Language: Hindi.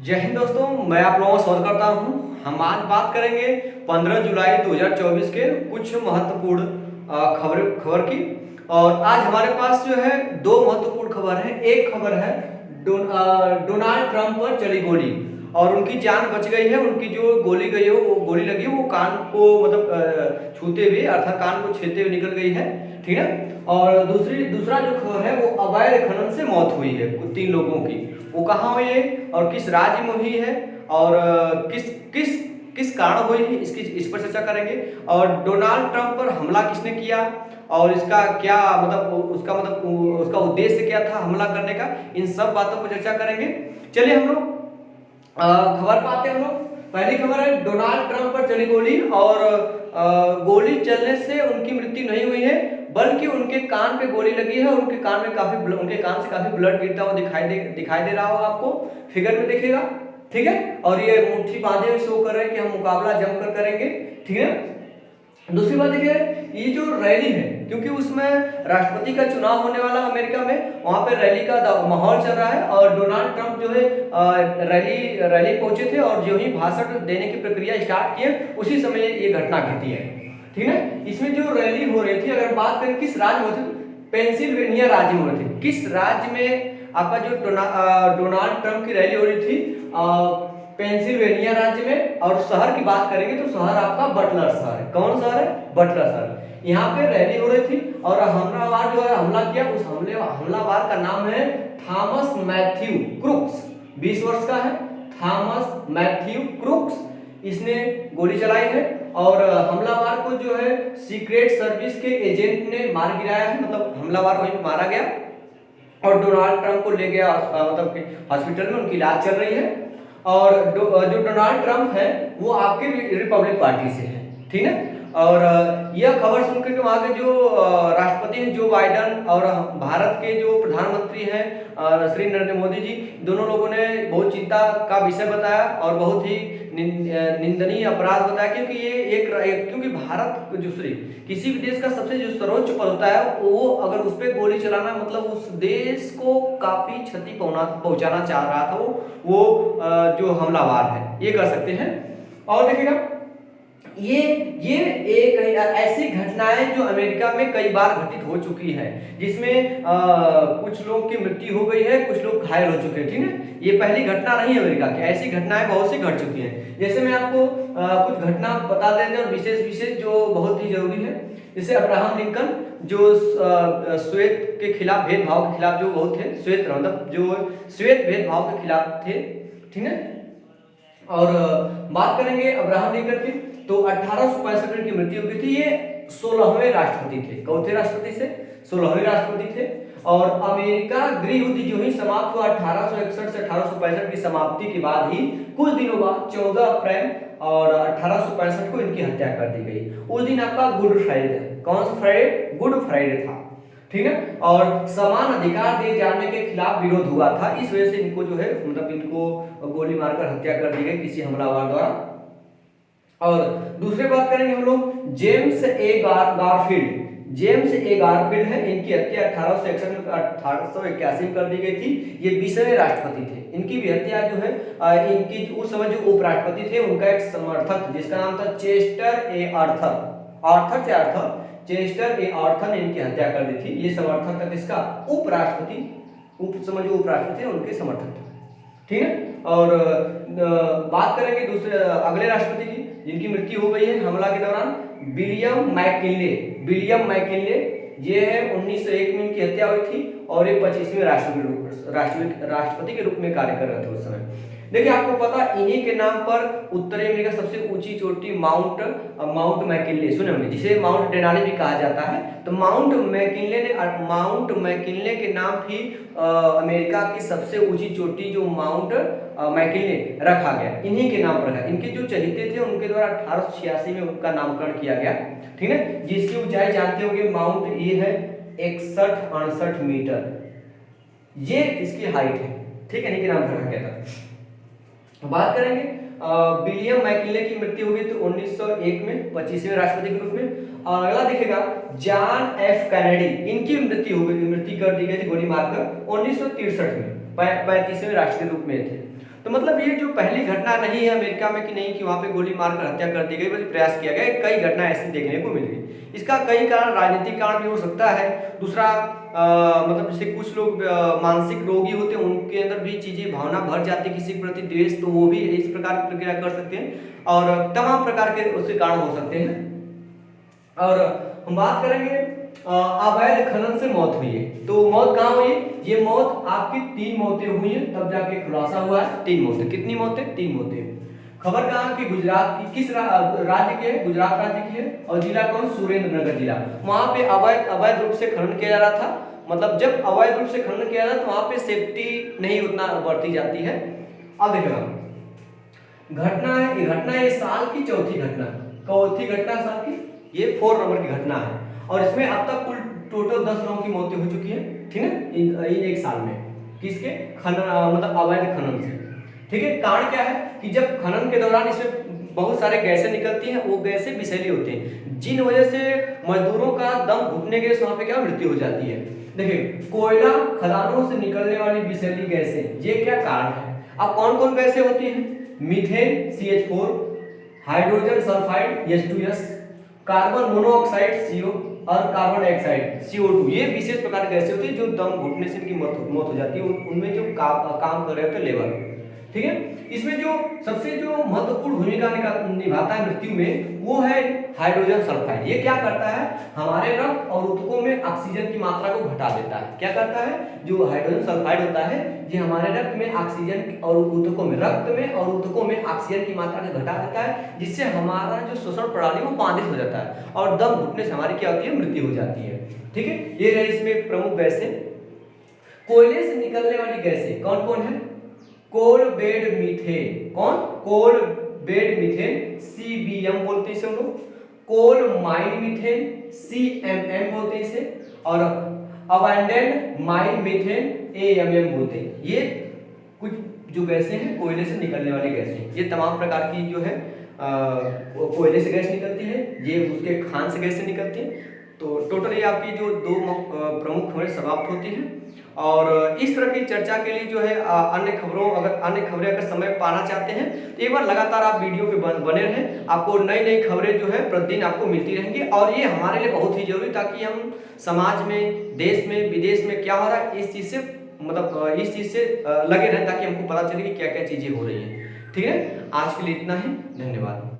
जय हिंद दोस्तों, मैं आप लोगों का स्वागत करता हूं। हम आज बात करेंगे 15 जुलाई 2024 के कुछ महत्वपूर्ण खबर की। और आज हमारे पास जो है दो महत्वपूर्ण खबर है। एक खबर है डोनाल्ड ट्रंप पर चली गोली और उनकी जान बच गई है। उनकी जो गोली गई है, वो गोली लगी है, वो कान को मतलब छूते हुए अर्थात कान को छेदते हुए निकल गई है। ठीक है। और दूसरा जो खबर है वो अवैध खनन से मौत हुई है 3 लोगों की। वो कहाँ हुई है और किस राज्य में हुई है और किस किस किस कारण हुई है, इस पर चर्चा करेंगे। और डोनाल्ड ट्रंप पर हमला किसने किया और इसका क्या मतलब उसका उद्देश्य क्या था हमला करने का, इन सब बातों पर चर्चा करेंगे। चलिए हम लोग खबर पाते हैं। हम लोग पहली खबर है डोनाल्ड ट्रंप पर चली गोली और गोली चलने से उनकी मृत्यु नहीं हुई है, बल्कि उनके कान पे गोली लगी है और उनके कान से काफी ब्लड गिरता हुआ दिखाई दे रहा होगा आपको, फिगर में दिखेगा। ठीक है। और ये मुट्ठी बांधे हुए शो कर रहे हैं कि हम मुकाबला जमकर करेंगे। ठीक है। दूसरी बात देखिए, ये जो रैली है, क्योंकि उसमें राष्ट्रपति का चुनाव होने वाला अमेरिका में, वहां पे रैली का माहौल चल रहा है और डोनाल्ड ट्रंप जो है रैली पहुंचे थे और जो ही भाषण देने की प्रक्रिया स्टार्ट किए उसी समय ये घटना घटी है। ठीक है। इसमें जो रैली हो रही थी, अगर बात करें किस राज्य में थी, पेंसिल्वेनिया राज्य में हो रही थी। किस राज्य में आपका जो डोनाल्ड ट्रंप की रैली हो रही थी? पेंसिल्वेनिया राज्य में। और शहर की बात करेंगे तो शहर आपका बटलर शहर है। कौन शहर है? बटलर शहर। यहाँ पे रैली हो रही थी और हमलावर जो है हमला किया, उस हमलावर का नाम है थॉमस मैथ्यू क्रुक्स। 20 वर्ष का है थॉमस मैथ्यू क्रुक्स। इसने गोली चलाई है और हमलावर को जो है सीक्रेट सर्विस के एजेंट ने मार गिराया है, मतलब हमलावर वहीं पे मारा गया और डोनाल्ड ट्रंप को ले गया मतलब हॉस्पिटल में, उनकी इलाज चल रही है। और जो डोनाल्ड ट्रंप है वो आपके रिपब्लिक पार्टी से है। ठीक है। और यह खबर सुनकर के वहाँ के जो राष्ट्रपति हैं जो बाइडन और भारत के जो प्रधानमंत्री हैं श्री नरेंद्र मोदी जी, दोनों लोगों ने बहुत चिंता का विषय बताया और बहुत ही निंदनीय अपराध बताया। क्योंकि ये क्योंकि भारत दूसरी किसी भी देश का सबसे जो सर्वोच्च पद होता है, वो अगर उस पर गोली चलाना मतलब उस देश को काफी क्षति पहुंचाना चाह रहा था वो जो हमलावर है ये कर सकते हैं। और देखिएगा ये एक ऐसी घटनाएं जो अमेरिका में कई बार घटित हो चुकी है, जिसमें कुछ लोग की मृत्यु हो गई है, कुछ लोग घायल हो चुके हैं। ठीक है। ये पहली घटना नहीं है अमेरिका की, ऐसी घटनाएं बहुत सी घट चुकी हैं। जैसे मैं आपको कुछ घटना बता देते हैं और विशेष जो बहुत ही जरूरी है। जैसे अब्राहम लिंकन जो श्वेत के खिलाफ भेदभाव के खिलाफ जो बहुत थे, श्वेत मतलब जो श्वेत भेदभाव के खिलाफ थे। ठीक है। और बात करेंगे अब्राहम लिंकन की, तो 1865 में की मृत्यु हुई थी। ये 16वें राष्ट्रपति थे। कौन थे राष्ट्रपति से? 16वें राष्ट्रपति थे। और अमेरिका गृह युद्ध जो ही समाप्त हुआ 1861 से 1865 की समाप्ति के बाद ही कुछ दिनों बाद 14 अप्रैल और 1865 को इनकी हत्या कर दी गई। उस दिन आपका गुड फ्राइडे था। कौन सा फ्राइडे? गुड फ्राइडे था। ठीक है। और समान अधिकार दिए जाने के खिलाफ विरोध हुआ था, इस वजह से इनको जो है मतलब इनको गोली मारकर हत्या कर दी गई किसी हमलावर द्वारा। और दूसरी बात करेंगे हम लोग जेम्स ए गारफील्ड। जेम्स ए गारफील्ड है, इनकी हत्या 1881 में कर दी गई थी। ये 20वें राष्ट्रपति थे। इनकी भी हत्या जो है इनकी उस समय जो उपराष्ट्रपति थे उनका एक समर्थक जिसका नाम था चेस्टर ए आर्थर चेस्टर ए आर्थर ने इनकी हत्या कर दी थी। ये समर्थक था किसका? उपराष्ट्रपति। जो उपराष्ट्रपति उनके समर्थक थे। ठीक है। और बात करेंगे दूसरे अगले राष्ट्रपति की जिनकी मृत्यु हो गई है हमला के दौरान, विलियम मैकिनले। ये है 1901 में इनकी हत्या हुई थी और ये 25वें राष्ट्रपति के रूप में कार्य कर रहे थे उस समय। देखिए आपको पता इन्हीं के नाम पर उत्तरी अमेरिका सबसे ऊंची चोटी माउंट मैकिनले सुने होंगे, जिसे माउंट डेनाली भी कहा जाता है। तो माउंट मैकिनले के नाम भी अमेरिका की सबसे ऊंची चोटी जो माउंट मैकिनले रखा गया, इन्हीं के नाम पर रखा। इनके जो चहेते थे उनके द्वारा 1886 में उनका नामकरण किया गया। ठीक है। जिसकी ऊंचाई जानते होंगे माउंट ये है 61-68 मीटर, ये इसकी हाइट है। ठीक है। इनके नाम से रखा गया था। बात करेंगे विलियम मैकिनले की मृत्यु हुई तो 1901 में 25वें राष्ट्रपति के रूप में। और अगला दिखेगा जॉन एफ कैनेडी। इनकी मृत्यु कर दी गई थी गोली मारकर 1963 में, 35वें राष्ट्रपति के रूप में थे। तो तो मतलब ये जो पहली घटना नहीं है अमेरिका में कि नहीं कि वहाँ पे गोली मारकर हत्या कर दी गई, बल्कि प्रयास किया गया, कई घटना ऐसी देखने को मिल गई। इसका कई कारण राजनीतिक कारण भी हो सकता है। दूसरा मतलब जैसे कुछ लोग मानसिक रोगी होते हैं, उनके अंदर भी चीजें भावना भर जाती है किसी के प्रति द्वेष, तो वो भी इस प्रकार की प्रक्रिया कर सकते हैं और तमाम प्रकार के उसके कारण हो सकते हैं। और हम बात करेंगे अवैध खनन से मौत हुई है, तो मौत कहाँ हुई? ये मौत आपकी 3 मौतें हुई हैं, तब जाके खुलासा हुआ है 3 मौतें। कितनी मौतें? 3 मौतें। खबर कहाँ की? गुजरात की। किस राज्य के? गुजरात राज्य की है। और जिला कौन? सुरेंद्र नगर जिला। वहां पे अवैध रूप से खनन किया जा रहा था। मतलब जब अवैध रूप से खनन किया जा रहा था तो वहां पे सेफ्टी नहीं उतना बरती जाती है। अब देखो घटना है, ये घटना ये साल की चौथी घटना, चौथी घटना साल की, ये 4 नंबर की घटना है और इसमें अब तक कुल टोटल 10 लोगों की मौतें हो चुकी है, ठीक है, इन एक साल में। किसके? खनन मतलब अवैध खनन से, ठीक है। कारण क्या है कि जब खनन के दौरान इसमें बहुत सारे गैसें निकलती हैं, वो गैसें विषैली होती हैं, जिन वजह से मजदूरों का दम घुटने के वहां पे क्या मृत्यु हो जाती है। देखिए कोयला खदानों से निकलने वाली विषैली गैसें, ये क्या कारण है? अब कौन कौन गैसें होती हैं? Methane CH4, hydrogen sulphide H2S, carbon monoxide CO और कार्बन डाइऑक्साइड CO2, ये विशेष प्रकार की गैसें होती है जो दम घुटने से इनकी मौत हो जाती है उनमें जो काम कर रहे होते हैं लेबर, ठीक है। इसमें जो सबसे जो महत्वपूर्ण भूमिका निभाता है मृत्यु में, वो है हाइड्रोजन सल्फाइड। ये क्या करता है? हमारे रक्त और ऊतकों में ऑक्सीजन की मात्रा को घटा देता है। क्या करता है? जो हाइड्रोजन सल्फाइड होता है ये हमारे रक्त में ऑक्सीजन और ऊतकों में, रक्त में और ऊतकों में ऑक्सीजन की मात्रा को घटा देता है, जिससे हमारा जो श्वसन प्रणाली वो बाधित हो जाता है और दम घुटने से हमारी क्या होती है? मृत्यु हो जाती है, ठीक है। ये रहे इसमें प्रमुख गैसें। कोयले से निकलने वाली गैसें कौन कौन है? Coal bed methane. कौन? कोल बेड मीथेन CBM बोलते हैं इसे हम लोग, कोल माइन मीथेन CMM बोलते हैं इसे, और अबंडेंट माइन मीथेन AMM बोलते हैं। ये कुछ जो गैसें हैं कोयले से निकलने वाली गैसें, ये तमाम प्रकार की जो है कोयले से गैस निकलती है, ये उसके खान से गैसें निकलती हैं। तो टोटली आपकी जो 2 प्रमुख खबरें समाप्त होती हैं। और इस तरह की चर्चा के लिए जो है अन्य खबरें अगर समय पाना चाहते हैं तो एक बार लगातार आप वीडियो पे बने रहें, आपको नई नई खबरें जो है प्रतिदिन आपको मिलती रहेंगी और ये हमारे लिए बहुत ही जरूरी, ताकि हम समाज में, देश में, विदेश में क्या हो रहा है इस चीज़ से मतलब इस चीज़ से लगे रहें, ताकि हमको पता चले कि क्या क्या चीज़ें हो रही हैं, ठीक है। आज के लिए इतना ही, धन्यवाद।